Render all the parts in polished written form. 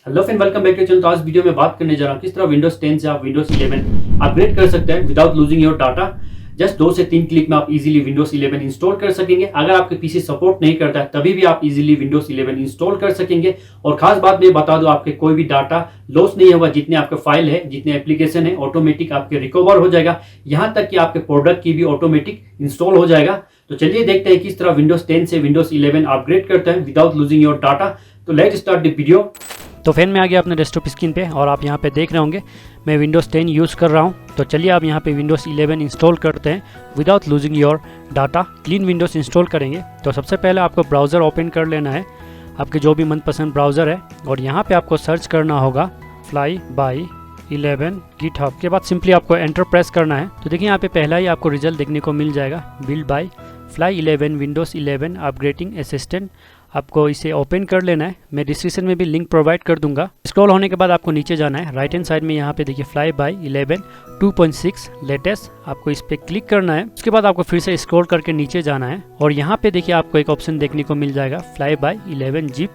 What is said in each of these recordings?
Hello friend, welcome back to channel. तो आज video में बात करने जा रहा हूँ किस तरह विंडोज 10 से आप विंडोज 11 अपग्रेड कर सकते हैं without losing your data. Just 2 से 3 क्लिक में आप इजीली विंडोज 11 इंस्टॉल कर सकेंगे। अगर आपके पीसी सपोर्ट नहीं करता है तभी भी आप इजीली विंडोज 11 इंस्टॉल कर सकेंगे। और खास बात मैं बता दूं, आपके कोई भी डाटा लॉस नहीं होगा। जितने आपके फाइल है, जितने एप्लीकेशन है, ऑटोमेटिक आपके रिकवर हो जाएगा। यहाँ तक कि आपके प्रोडक्ट की भी ऑटोमेटिक इंस्टॉल हो जाएगा। तो चलिए देखते हैं किस तरह विंडोज 10 से विंडोज 11 अपग्रेड करते हैं विदाउट लूजिंग योर डाटा। तो लेट्स स्टार्ट द वीडियो। तो फैन में आ गया अपने डेस्कटॉप स्क्रीन पे और आप यहाँ पे देख रहे होंगे मैं विंडोज़ 10 यूज़ कर रहा हूँ। तो चलिए आप यहाँ पे विंडोज़ 11 इंस्टॉल करते हैं without losing your data. Clean Windows install करेंगे। तो सबसे पहले आपको ब्राउज़र ओपन कर लेना है, आपके जो भी मनपसंद ब्राउज़र है, और यहाँ पे आपको सर्च करना होगा fly11 GitHub। के बाद सिंपली आपको एंटर प्रेस करना है। तो देखिए यहाँ पे पहला ही आपको रिजल्ट देखने को मिल जाएगा, build by fly11 Windows 11 upgrading assistant. आपको इसे ओपन कर लेना है। मैं डिस्क्रिप्शन में भी लिंक प्रोवाइड कर दूंगा। स्क्रॉल होने के बाद आपको नीचे जाना है। राइट हैंड साइड में यहाँ पे देखिए fly11 2.6 लेटेस्ट, आपको इस पर क्लिक करना है। उसके बाद आपको फिर से स्क्रॉल करके नीचे जाना है और यहाँ पे देखिए आपको एक ऑप्शन देखने को मिल जाएगा fly11 zip।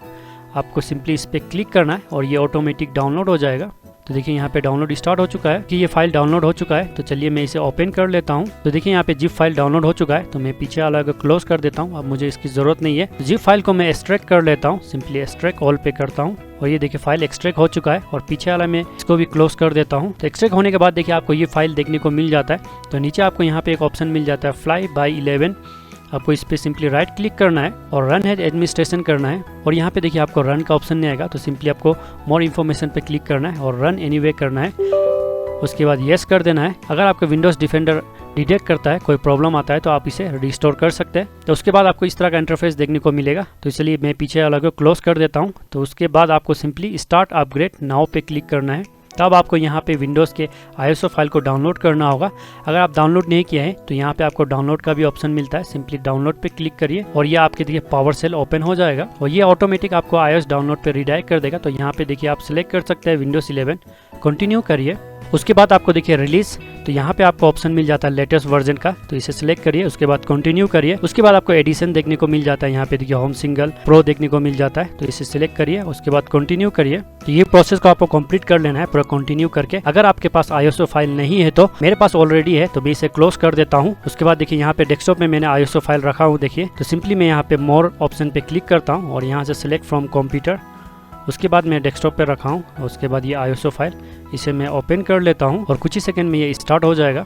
आपको सिंपली इस पर क्लिक करना है और ये ऑटोमेटिक डाउनलोड हो जाएगा। तो देखिए यहाँ पे डाउनलोड स्टार्ट हो चुका है कि ये फाइल डाउनलोड हो चुका है। तो चलिए मैं इसे ओपन कर लेता हूँ। तो देखिए यहाँ पे जिप फाइल डाउनलोड हो चुका है। तो मैं पीछे वाला को क्लोज कर देता हूँ, अब मुझे इसकी ज़रूरत नहीं है। जिप फाइल को मैं एक्सट्रैक्ट कर लेता हूँ, सिंपली एक्सट्रैक्ट ऑल पे करता हूँ और ये देखिए फाइल एक्सट्रैक्ट हो चुका है। और पीछे वाला मैं इसको भी क्लोज कर देता हूँ। तो एक्सट्रैक्ट होने के बाद देखिए आपको ये फाइल देखने को मिल जाता है। तो नीचे आपको यहाँ पे एक ऑप्शन मिल जाता है fly11। आपको इस पर सिंपली राइट क्लिक करना है और रन है एडमिनिस्ट्रेशन करना है। और यहाँ पे देखिए आपको रन का ऑप्शन नहीं आएगा, तो सिंपली आपको मोर इन्फॉर्मेशन पे क्लिक करना है और रन एनीवे करना है। उसके बाद येस कर देना है। अगर आपको विंडोज़ डिफेंडर डिटेक्ट करता है, कोई प्रॉब्लम आता है, तो आप इसे रिस्टोर कर सकते हैं। तो उसके बाद आपको इस तरह का इंटरफेस देखने को मिलेगा। तो इसलिए मैं पीछे वाला को क्लोज कर देता हूँ। तो उसके बाद आपको सिंपली स्टार्ट अपग्रेड नाउ पे क्लिक करना है। तब आपको यहाँ पे विंडोज़ के ISO फाइल को डाउनलोड करना होगा। अगर आप डाउनलोड नहीं किए हैं तो यहाँ पे आपको डाउनलोड का भी ऑप्शन मिलता है, सिंपली डाउनलोड पे क्लिक करिए और ये आपके देखिए पावर सेल ओपन हो जाएगा और ये ऑटोमेटिक आपको iOS डाउनलोड पे रिडायरेक्ट कर देगा। तो यहाँ पे देखिए आप सिलेक्ट कर सकते हैं विंडोज़ 11, कंटिन्यू करिए। उसके बाद आपको देखिए रिलीज, तो यहाँ पे आपको ऑप्शन मिल जाता है लेटेस्ट वर्जन का, तो इसे सिलेक्ट करिए। उसके बाद कंटिन्यू करिए। उसके बाद आपको एडिशन देखने को मिल जाता है, यहाँ पे देखिए होम सिंगल प्रो देखने को मिल जाता है, तो इसे सिलेक्ट करिए। उसके बाद कंटिन्यू करिए। तो ये प्रोसेस को आपको कंप्लीट कर लेना है पूरा कंटिन्यू करके। अगर आपके पास ISO फाइल नहीं है तो मेरे पास ऑलरेडी है, तो मैं इसे क्लोज कर देता हूँ। उसके बाद देखिए यहाँ पे डेस्कटॉप में मैंने ISO फाइल रखा हूँ देखिए। तो सिंपली मैं यहाँ पे मोर ऑप्शन पे क्लिक करता हूँ और यहाँ से सिलेक्ट फ्रॉम कंप्यूटर। उसके बाद मैं डेस्कटॉप पे रखा हूँ। उसके बाद ये ISO फाइल इसे मैं ओपन कर लेता हूँ और कुछ ही सेकंड में ये स्टार्ट हो जाएगा।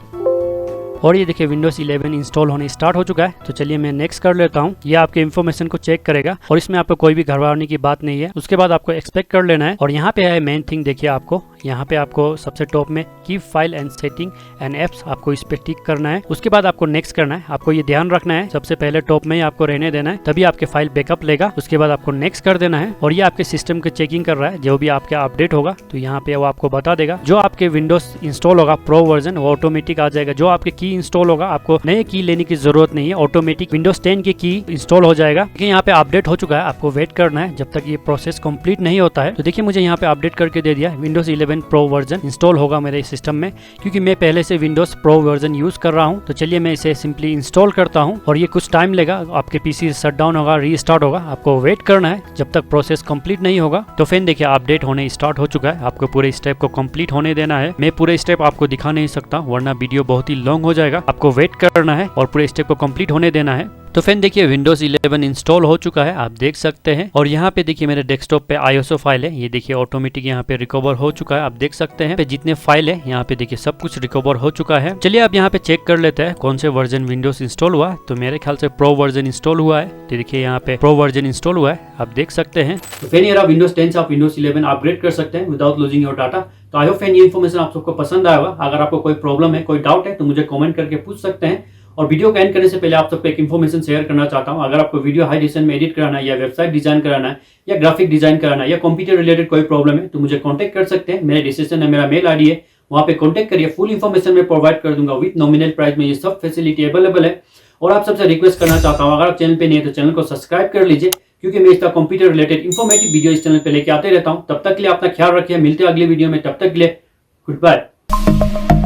और ये देखिए विंडोज़ 11 इंस्टॉल होने स्टार्ट हो चुका है। तो चलिए मैं नेक्स्ट कर लेता हूँ। ये आपके इन्फॉर्मेशन को चेक करेगा और इसमें आपको कोई भी घबराने की बात नहीं है। उसके बाद आपको एक्सपेक्ट कर लेना है और यहाँ पे है मेन थिंग। देखिए आपको यहाँ पे आपको सबसे टॉप में keep file and setting and apps, आपको इस पे टिक करना है। उसके बाद आपको नेक्स्ट करना है। आपको ये ध्यान रखना है सबसे पहले टॉप में ही आपको रहने देना है, तभी आपके फाइल बैकअप लेगा। उसके बाद आपको नेक्स्ट कर देना है और ये आपके सिस्टम की चेकिंग कर रहा है। जो भी आपका अपडेट होगा तो यहाँ पे वो आपको बता देगा। जो आपके विंडोज इंस्टॉल होगा प्रो वर्जन वो ऑटोमेटिक आ जाएगा। जो आपके की इंस्टॉल होगा आपको नए की लेने की जरूरत नहीं है, ऑटोमेटिक विंडोज 10 की इंस्टॉल हो जाएगा। देखिए यहाँ पे अपडेट हो चुका है, आपको वेट करना है जब तक ये प्रोसेस कंप्लीट नहीं होता है। तो देखिए मुझे यहाँ पे अपडेट करके दे दिया, विंडोज 11 प्रो वर्जन इंस्टॉल होगा मेरे सिस्टम में, क्योंकि मैं पहले से विंडोज प्रो वर्जन यूज कर रहा हूँ। तो चलिए मैं इसे सिंपली इंस्टॉल करता हूँ और ये कुछ टाइम लेगा। आपके पीसी शटडाउन होगा, रीस्टार्ट होगा, आपको वेट करना है जब तक प्रोसेस कंप्लीट नहीं होगा। तो फिर देखिए अपडेट होने स्टार्ट हो चुका है। आपको पूरे स्टेप को कंप्लीट होने देना है। मैं पूरे स्टेप आपको दिखा नहीं सकता वरना वीडियो बहुत ही लॉन्ग हो जाएगा। आपको वेट करना है और पूरे स्टेप को कंप्लीट होने देना है। तो फ्रेंड देखिए विंडोज 11 इंस्टॉल हो चुका है, आप देख सकते हैं। और यहाँ पे देखिए मेरे डेस्कटॉप पे ISO फाइल है, ये देखिए ऑटोमेटिक यहाँ पे रिकवर हो चुका है। आप देख सकते हैं पे जितने फाइल है यहाँ पे देखिए सब कुछ रिकवर हो चुका है। चलिए अब यहाँ पे चेक कर लेते हैं कौन से वर्जन विंडोज इंस्टॉल हुआ है। तो मेरे ख्याल से प्रो वर्जन इंस्टॉल हुआ है। तो देखिए यहाँ पे प्रो वर्जन इंस्टॉल हुआ है, आप देख सकते हैं। तो फिर यार विंडोज 10 से आप विंडोज 11 अपग्रेड कर सकते हैं विदाउट लूजिंग योर डाटा। तो आई होप फ्रेंड ये इन्फॉर्मेशन आप सबको पसंद आया होगा। अगर आपको कोई प्रॉब्लम है, कोई डाउट है तो मुझे कमेंट करके पूछ सकते हैं। और वीडियो का एंड करने से पहले आप सबको एक इन्फॉर्मेशन शेयर करना चाहता हूं। अगर आपको वीडियो हाई डिजाइन में एडिट कराना है या वेबसाइट डिजाइन कराना है या ग्राफिक डिजाइन कराना है या कंप्यूटर रिलेटेड कोई प्रॉब्लम है तो मुझे कांटेक्ट कर सकते हैं। मेरे डिस्क्रिप्शन में मेरा मेल आईडी है, वहां पे कांटेक्ट करिए। फुल इन्फॉर्मेशन मैं प्रोवाइड कर दूंगा विद नॉमिनल प्राइस में। ये सब फैसिलिटी अवेलेबल है। और आप सबसे रिक्वेस्ट करना चाहता हूँ, अगर आप चैनल पे नहीं है तो चैनल को सब्सक्राइब कर लीजिए, क्योंकि मैं इसका कंप्यूटर रिलेटेड इन्फॉर्मेटिव वीडियो इस चैनल पे लेके आते रहता हूँ। तब तक के लिए अपना ख्याल रखिए, मिलते हैं अगली वीडियो में। तब तक के लिए गुड बाय।